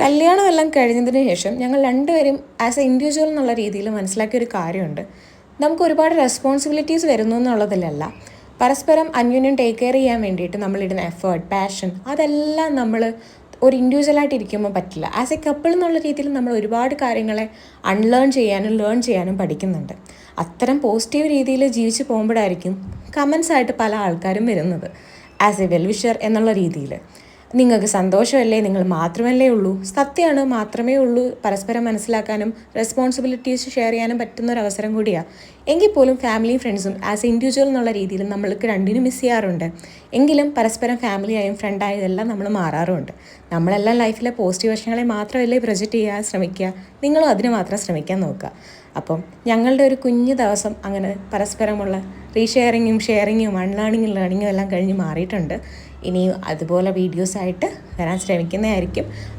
കല്യാണമെല്ലാം കഴിഞ്ഞതിന് ശേഷം ഞങ്ങൾ രണ്ടുപേരും ആസ് എ ഇൻഡിവിജ്വൽ എന്നുള്ള രീതിയിൽ മനസ്സിലാക്കിയൊരു കാര്യമുണ്ട്. നമുക്ക് ഒരുപാട് റെസ്പോൺസിബിലിറ്റീസ് വരുന്നു എന്നുള്ളതിലല്ല, പരസ്പരം അന്യോന്യം ടേക്ക് കെയർ ചെയ്യാൻ വേണ്ടിയിട്ട് നമ്മളിടുന്ന എഫേർട്ട്, പാഷൻ, അതെല്ലാം നമ്മൾ ഒരു ഇൻഡിവിജ്വലായിട്ട് ഇരിക്കുമ്പോൾ പറ്റില്ല. ആസ് എ കപ്പിൾ എന്നുള്ള രീതിയിൽ നമ്മൾ ഒരുപാട് കാര്യങ്ങളെ അൺലേൺ ചെയ്യാനും ലേൺ ചെയ്യാനും പഠിക്കുന്നുണ്ട്. അത്തരം പോസിറ്റീവ് രീതിയിൽ ജീവിച്ച് പോകുമ്പോഴായിരിക്കും കമൻസ് ആയിട്ട് പല ആൾക്കാരും വരുന്നത്. ആസ് എ വെൽവിഷർ എന്നുള്ള രീതിയിൽ നിങ്ങൾക്ക് സന്തോഷമല്ലേ, നിങ്ങൾ മാത്രമല്ലേ ഉള്ളൂ, സത്യമാണ്, മാത്രമേ ഉള്ളൂ, പരസ്പരം മനസ്സിലാക്കാനും റെസ്പോൺസിബിലിറ്റീസ് ഷെയർ ചെയ്യാനും പറ്റുന്ന ഒരു അവസരം കൂടിയാണ്. എങ്കിൽ പോലും ഫാമിലിയും ഫ്രണ്ട്സും ആസ് എ ഇൻഡിവിജ്വൽ എന്നുള്ള രീതിയിൽ നമ്മൾക്ക് രണ്ടിനും മിസ് ചെയ്യാറുണ്ട്. എങ്കിലും പരസ്പരം ഫാമിലിയായും ഫ്രണ്ടായും എല്ലാം നമ്മൾ മാറാറുമുണ്ട്. നമ്മളെല്ലാം ലൈഫിലെ പോസിറ്റീവ് വശങ്ങളെ മാത്രമല്ലേ പ്രൊജക്റ്റ് ചെയ്യാൻ ശ്രമിക്കുക, നിങ്ങളും അതിന് മാത്രം ശ്രമിക്കാൻ നോക്കുക. അപ്പം ഞങ്ങളുടെ ഒരു കുഞ്ഞു ദിവസം അങ്ങനെ പരസ്പരമുള്ള റീഷെയറിങ്ങും ഷെയറിങ്ങും അൺലേണിങ്ങും ലേണിങ്ങും എല്ലാം കഴിഞ്ഞ് മാറിയിട്ടുണ്ട്. ഇനിയും അതുപോലെ വീഡിയോസായിട്ട് വരാൻ ശ്രമിക്കുന്നതായിരിക്കും.